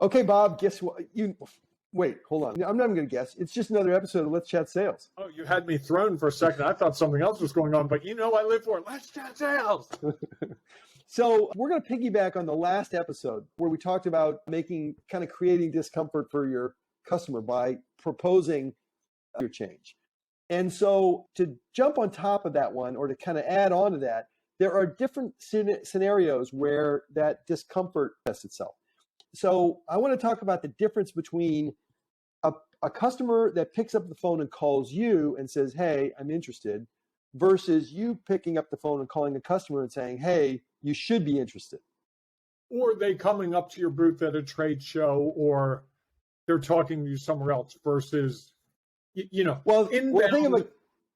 Okay, Bob, guess what? Wait, hold on. I'm not even going to guess. It's just another episode of Let's Chat Sales. Oh, you had me thrown for a second. I thought something else was going on, but I live for it. Let's Chat Sales. So we're going to piggyback on the last episode where we talked about creating discomfort for your customer by proposing your change. And so to jump on top of that one, or to kind of add on to that, there are different scenarios where that discomfort tests itself. So I want to talk about the difference between a customer that picks up the phone and calls you and says, hey, I'm interested, versus you picking up the phone and calling a customer and saying, hey, you should be interested. Or they coming up to your booth at a trade show, or they're talking to you somewhere else versus, inbound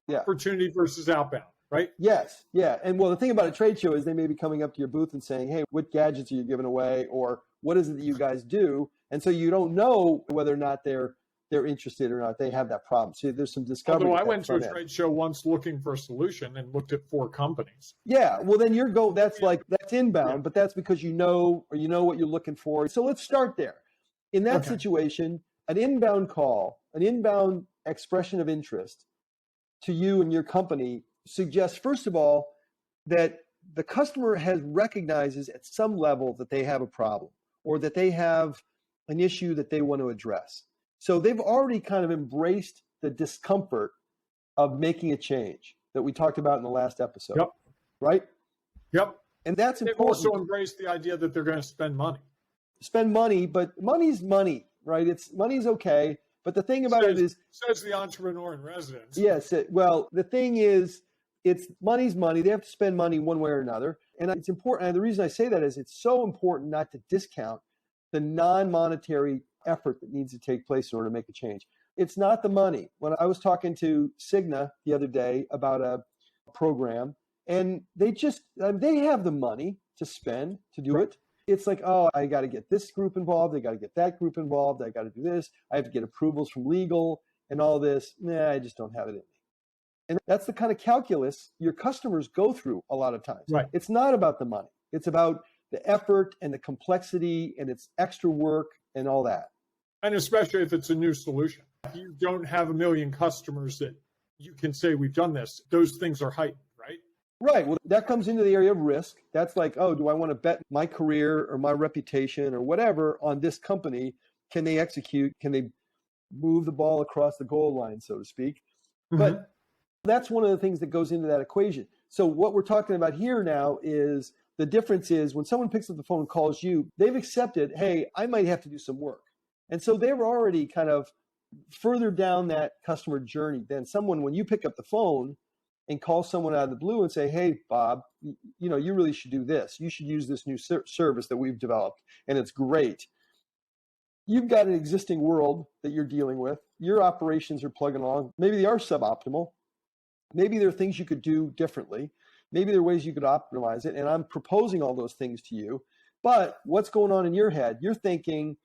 opportunity versus outbound, right? Yes, yeah. And the thing about a trade show is they may be coming up to your booth and saying, hey, what gadgets are you giving away? Or what is it that you guys do? And so you don't know whether or not they're interested or not. They have that problem. So there's some discovery. Although I went to a trade show once looking for a solution and looked at 4 companies. Yeah, well then that's inbound, but that's because you know what you're looking for. So let's start there. In that situation, an inbound call, an inbound expression of interest to you and your company suggests, first of all, that the customer recognizes at some level that they have a problem or that they have an issue that they want to address. So they've already kind of embraced the discomfort of making a change that we talked about in the last episode. Yep. Right? Yep. And that's important. They've also embraced the idea that they're going to spend money. Spend money, but money's money, right? Money's okay. But the thing about it is... Says the entrepreneur in residence. Yes. The thing is, money's money. They have to spend money one way or another. And it's important. And the reason I say that is it's so important not to discount the non-monetary effort that needs to take place in order to make a change. It's not the money. When I was talking to Cigna the other day about a program, and they have the money to spend to do it. It's like, oh, I got to get this group involved. I got to get that group involved. I got to do this. I have to get approvals from legal and all this. I just don't have it in me. And that's the kind of calculus your customers go through a lot of times. Right. It's not about the money. It's about the effort and the complexity and it's extra work and all that. And especially if it's a new solution. If you don't have 1 million customers that you can say we've done this, those things are heightened, right? Right. Well, that comes into the area of risk. That's like, oh, do I want to bet my career or my reputation or whatever on this company? Can they execute? Can they move the ball across the goal line, so to speak? Mm-hmm. But that's one of the things that goes into that equation. So what we're talking about here now is the difference is when someone picks up the phone and calls you, they've accepted, hey, I might have to do some work. And so they're already kind of further down that customer journey than someone when you pick up the phone and call someone out of the blue and say, hey, Bob, you really should do this. You should use this new service that we've developed, and it's great. You've got an existing world that you're dealing with. Your operations are plugging along. Maybe they are suboptimal. Maybe there are things you could do differently. Maybe there are ways you could optimize it, and I'm proposing all those things to you. But what's going on in your head? You're thinking,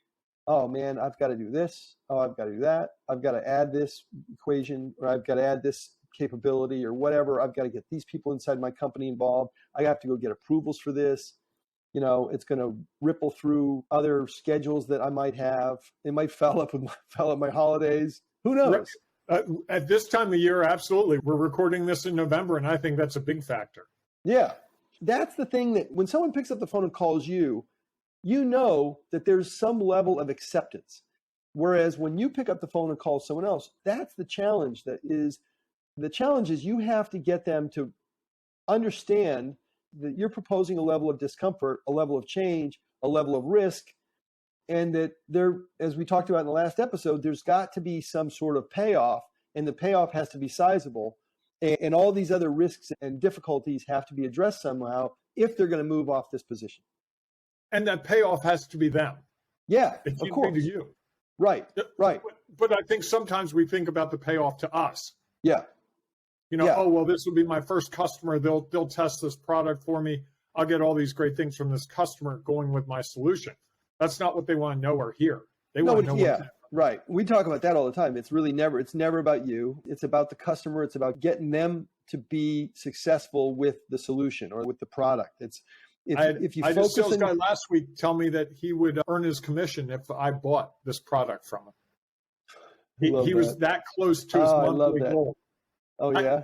oh man, I've got to do this. Oh, I've got to do that. I've got to add this equation, or I've got to add this capability or whatever. I've got to get these people inside my company involved. I have to go get approvals for this. It's going to ripple through other schedules that I might have. It might foul up my holidays. Who knows? At this time of year, absolutely. We're recording this in November, and I think that's a big factor. Yeah. That's the thing that when someone picks up the phone and calls you, you know that there's some level of acceptance. Whereas when you pick up the phone and call someone else, that's the challenge. The challenge is you have to get them to understand that you're proposing a level of discomfort, a level of change, a level of risk, and that there, as we talked about in the last episode, there's got to be some sort of payoff, and the payoff has to be sizable, and all these other risks and difficulties have to be addressed somehow if they're going to move off this position. And that payoff has to be them. Yeah, of course. To you. Right. But I think sometimes we think about the payoff to us. Yeah. Oh, well, this will be my first customer. They'll test this product for me. I'll get all these great things from this customer going with my solution. That's not what they want to know or hear. They want to know. Right. We talk about that all the time. It's never about you. It's about the customer. It's about getting them to be successful with the solution or with the product. If you I had a focus sales on, guy last week tell me that he would earn his commission if I bought this product from him. love He was that. that close to his I love monthly that. goal. Oh yeah.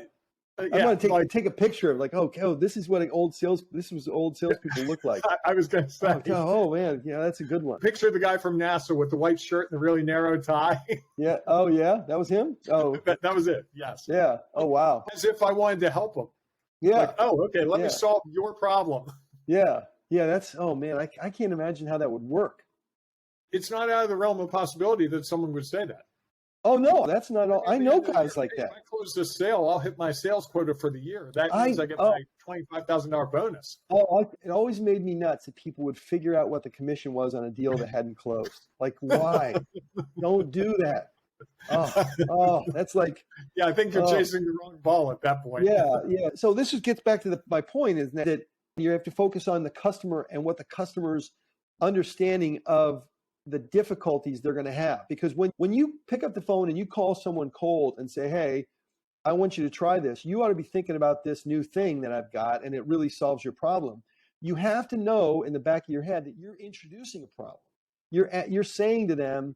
I'm Yeah, gonna like take a picture of like, oh, this is what old salespeople look like. I was going to say, Oh man, yeah, that's a good one. picture the guy from NASA with the white shirt and the really narrow tie. Yeah. Oh yeah, that was him. Oh That was it. Yes. yeah. Oh wow. As if I wanted to help him. Yeah. Like, oh, okay, let me Yeah. solve your problem. Yeah. Yeah. That's, oh man, I can't imagine how that would work. It's not out of the realm of possibility that someone would say that. Oh no, that's not all. I know guys like If that. I close this sale, I'll hit my sales quota for the year. That means I get my $25,000 bonus. It always made me nuts that people would figure out what the commission was on a deal that hadn't closed. Like, why? Don't do that. Oh, that's like, Yeah, I think you're chasing the wrong ball at that point. yeah. So this just gets back to my point is that you have to focus on the customer and what the customer's understanding of the difficulties they're going to have. Because when you pick up the phone and you call someone cold and say, hey, I want you to try this, you ought to be thinking about this new thing that I've got, and it really solves your problem. You have to know in the back of your head that you're introducing a problem. You're saying to them,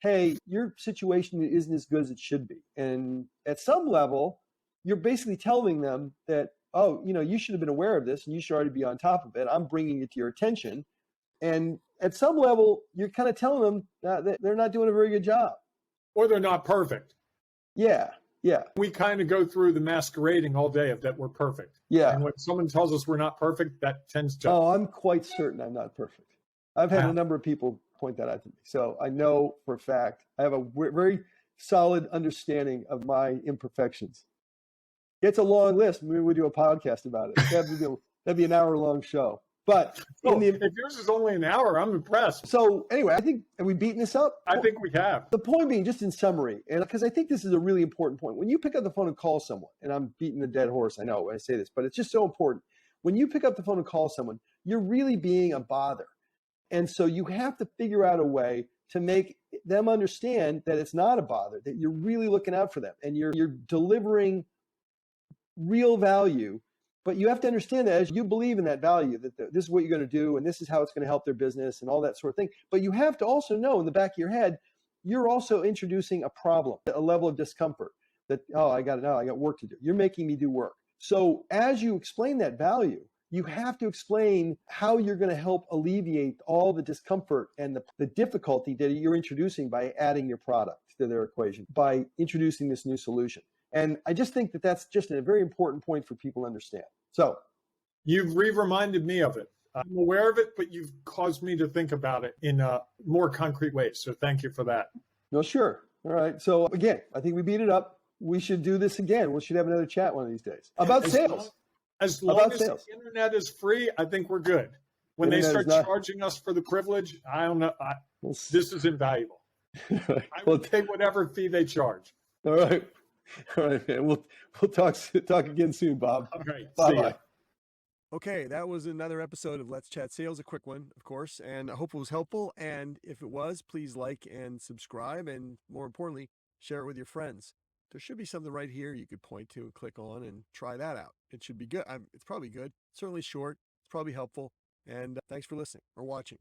hey, your situation isn't as good as it should be. And at some level, you're basically telling them that, oh, you should have been aware of this and you should already be on top of it. I'm bringing it to your attention. And at some level, you're kind of telling them that they're not doing a very good job. Or they're not perfect. Yeah. We kind of go through the masquerading all day of that we're perfect. Yeah. And when someone tells us we're not perfect, that tends to... Oh, I'm quite certain I'm not perfect. I've had a number of people point that out to me. So I know for a fact, I have a very solid understanding of my imperfections. It's a long list. Maybe we do a podcast about it. That'd be an hour-long show. But if yours is only an hour, I'm impressed. So anyway, I think, have we beaten this up? I think we have. The point being, just in summary, and because I think this is a really important point, when you pick up the phone and call someone, and I'm beating the dead horse, I know when I say this, but it's just so important. When you pick up the phone and call someone, you're really being a bother. And so you have to figure out a way to make them understand that it's not a bother, that you're really looking out for them and you're delivering real value. But you have to understand that as you believe in that value, that this is what you're going to do and this is how it's going to help their business and all that sort of thing. But you have to also know in the back of your head, you're also introducing a problem, a level of discomfort that, I got work to do. You're making me do work. So as you explain that value, you have to explain how you're going to help alleviate all the discomfort and the difficulty that you're introducing by adding your product to their equation, by introducing this new solution. And I just think that that's just a very important point for people to understand. So you've reminded me of it. I'm aware of it, but you've caused me to think about it in more concrete ways. So thank you for that. No, sure. All right. So again, I think we beat it up. We should do this again. We should have another chat one of these days about sales. As long as the internet is free, I think we're good. When they start charging us for the privilege, I don't know. This is invaluable. I will pay whatever fee they charge. All right. All right, man. We'll talk again soon, Bob. All right. Bye-bye. Okay, that was another episode of Let's Chat Sales, a quick one, of course, and I hope it was helpful. And if it was, please like and subscribe, and more importantly, share it with your friends. There should be something right here you could point to and click on and try that out. It should be good. It's probably good. Certainly short. It's probably helpful. And thanks for listening or watching.